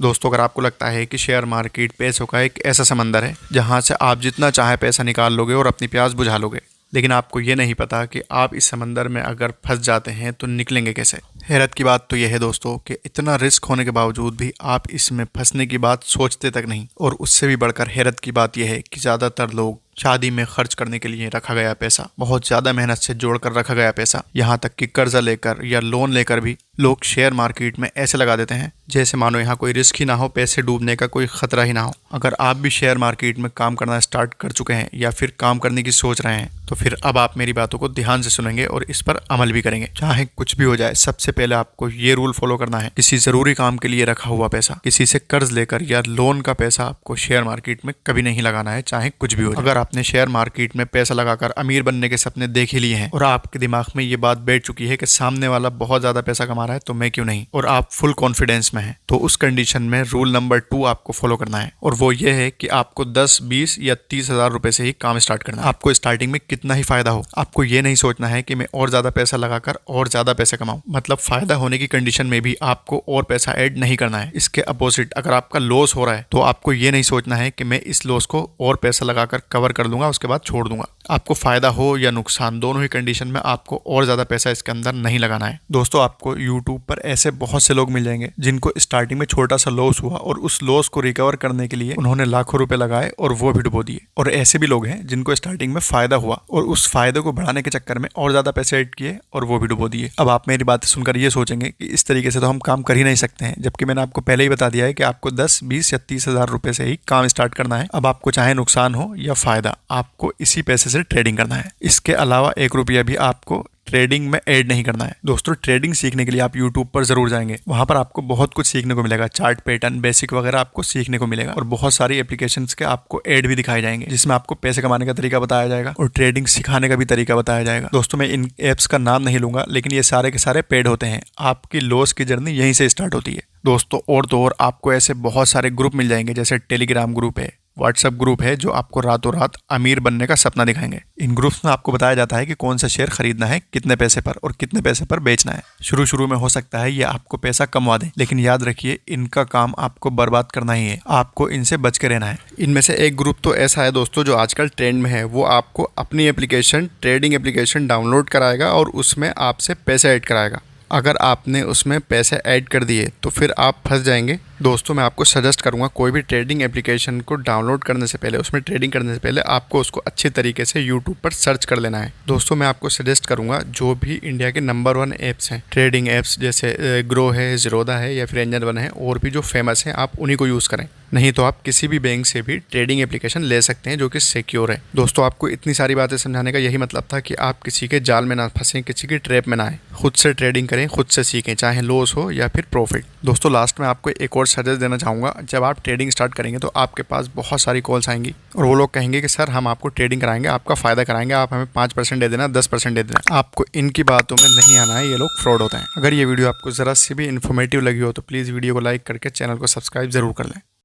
दोस्तों, अगर आपको लगता है कि शेयर मार्केट पैसों का एक ऐसा समंदर है जहां से आप जितना चाहे पैसा निकाल लोगे और अपनी प्यास बुझा लोगे, लेकिन आपको ये नहीं पता कि आप इस समंदर में अगर फंस जाते हैं तो निकलेंगे कैसे। हैरत की बात तो यह है दोस्तों कि इतना रिस्क होने के बावजूद भी आप इसमें फंसने की बात सोचते तक नहीं। और उससे भी बढ़कर हैरत की बात यह है कि ज़्यादातर लोग शादी में खर्च करने के लिए रखा गया पैसा, बहुत ज़्यादा मेहनत से जोड़कर रखा गया पैसा, यहाँ तक कि कर्जा लेकर या लोन लेकर भी लोग शेयर मार्केट में ऐसे लगा देते हैं जैसे मानो यहाँ कोई रिस्क ही ना हो, पैसे डूबने का कोई खतरा ही ना हो। अगर आप भी शेयर मार्केट में काम करना स्टार्ट कर चुके हैं या फिर काम करने की सोच रहे हैं तो फिर अब आप मेरी बातों को ध्यान से सुनेंगे और इस पर अमल भी करेंगे। चाहे कुछ भी हो जाए, सबसे पहले आपको ये रूल फॉलो करना है, किसी जरूरी काम के लिए रखा हुआ पैसा, किसी से कर्ज लेकर या लोन का पैसा आपको शेयर मार्केट में कभी नहीं लगाना है, चाहे कुछ भी हो जाए। अगर आपने शेयर मार्केट में पैसा लगाकर अमीर बनने के सपने देख ही लिए हैं और आपके दिमाग में ये बात बैठ चुकी है कि सामने वाला बहुत ज्यादा पैसा कमा रहा है तो मैं क्यों नहीं, और आप फुल कॉन्फिडेंस में हैं, तो उस कंडीशन में रूल नंबर 2 आपको फॉलो करना है। और वो ये है कि आपको 10, 20 या 30 हजार रुपए से ही काम स्टार्ट करना है। आपको स्टार्टिंग में कितना ही फायदा हो, आपको ये नहीं सोचना है कि मैं और ज्यादा पैसा लगाकर और ज्यादा पैसे कमाऊं। मतलब फायदा होने की कंडीशन में भी आपको और पैसा ऐड नहीं करना है। इसके अपोजिट, अगर आपका लॉस हो रहा है तो आपको ये नहीं सोचना है कि मैं इस लॉस को और पैसा लगाकर कवर कर लूंगा, उसके बाद छोड़ दूंगा। आपको फायदा हो या नुकसान, दोनों ही कंडीशन में आपको और ज्यादा पैसा इसके अंदर नहीं लगाना है। दोस्तों, आपको यूट्यूब पर ऐसे बहुत से लोग मिल जाएंगे जिनको स्टार्टिंग में छोटा सा लॉस हुआ और उस लॉस को रिकवर करने के लिए उन्होंने लाखों रुपए लगाए और वो भी डुबो दिए। और ऐसे भी लोग हैं जिनको स्टार्टिंग में फायदा हुआ और उस फायदे को बढ़ाने के चक्कर में और ज्यादा पैसे ऐड किए और वो भी डुबो दिए। अब आप मेरी बात सुनकर ये सोचेंगे कि इस तरीके से तो हम काम कर ही नहीं सकते हैं, जबकि मैंने आपको पहले ही बता दिया है कि आपको 10, 20 या 30 हजार रुपए से ही काम स्टार्ट करना है। अब आपको चाहे नुकसान हो या फायदा, आपको इसी पैसे से ट्रेडिंग करना है। इसके अलावा 1 रुपया भी आपको ट्रेडिंग में ऐड नहीं करना है। दोस्तों, ट्रेडिंग सीखने के लिए आप यूट्यूब पर जरूर जाएंगे, वहां पर आपको बहुत कुछ सीखने को मिलेगा। चार्ट पैटर्न, बेसिक वगैरह आपको सीखने को मिलेगा और बहुत सारी एप्लीकेशंस के आपको ऐड भी दिखाए जाएंगे जिसमें आपको पैसे कमाने का तरीका बताया जाएगा और ट्रेडिंग सिखाने का भी तरीका बताया जाएगा। दोस्तों, मैं इन एप्स का नाम नहीं लूंगा, लेकिन ये सारे के सारे पेड होते हैं। आपकी लॉस की जर्नी यहीं से स्टार्ट होती है। दोस्तों, और तो और आपको ऐसे बहुत सारे ग्रुप मिल जाएंगे, जैसे टेलीग्राम ग्रुप है, व्हाट्सएप ग्रुप है, जो आपको रातों रात अमीर बनने का सपना दिखाएंगे। इन ग्रुप्स में आपको बताया जाता है कि कौन सा शेयर खरीदना है, कितने पैसे पर और कितने पैसे पर बेचना है। शुरू में हो सकता है ये आपको पैसा कमवा दें, लेकिन याद रखिए इनका काम आपको बर्बाद करना ही है। आपको इनसे बच के रहना है। इनमें से एक ग्रुप तो ऐसा है दोस्तों जो आजकल ट्रेंड में है, वो आपको अपनी एप्लीकेशन, ट्रेडिंग एप्लीकेशन डाउनलोड कराएगा और उसमें आपसे पैसे ऐड कराएगा। अगर आपने उसमें पैसे ऐड कर दिए तो फिर आप फंस जाएंगे। दोस्तों, मैं आपको सजेस्ट करूंगा, कोई भी ट्रेडिंग एप्लीकेशन को डाउनलोड करने से पहले, उसमें ट्रेडिंग करने से पहले आपको उसको अच्छे तरीके से यूट्यूब पर सर्च कर लेना है। दोस्तों, मैं आपको सजेस्ट करूंगा, जो भी इंडिया के नंबर 1 ऐप्स हैं ट्रेडिंग ऐप्स, जैसे ग्रो है, ज़ीरोधा है या फिर एंजल वन है, और भी जो फेमस हैं, आप उन्हीं को यूज़ करें। नहीं तो आप किसी भी बैंक से भी ट्रेडिंग एप्लीकेशन ले सकते हैं जो कि सिक्योर है। दोस्तों, आपको इतनी सारी बातें समझाने का यही मतलब था कि आप किसी के जाल में ना फंसें, किसी की ट्रैप में ना आए। खुद से ट्रेडिंग करें, खुद से सीखें, चाहे लॉस हो या फिर प्रॉफिट। दोस्तों, लास्ट में आपको एक और सजेस्ट देना चाहूँगा, जब आप ट्रेडिंग स्टार्ट करेंगे तो आपके पास बहुत सारी कॉल्स आएंगी और वो लोग कहेंगे कि सर, हम आपको ट्रेडिंग कराएंगे, आपका फ़ायदा कराएंगे, आप हमें 5% दे देना, 10% दे देना। आपको इनकी बातों में नहीं आना है, ये लोग फ्रॉड होते हैं। अगर ये वीडियो आपको ज़रा सी भी इन्फॉर्मेटिव लगी हो तो प्लीज़ वीडियो को लाइक करके चैनल को सब्सक्राइब जरूर कर लें।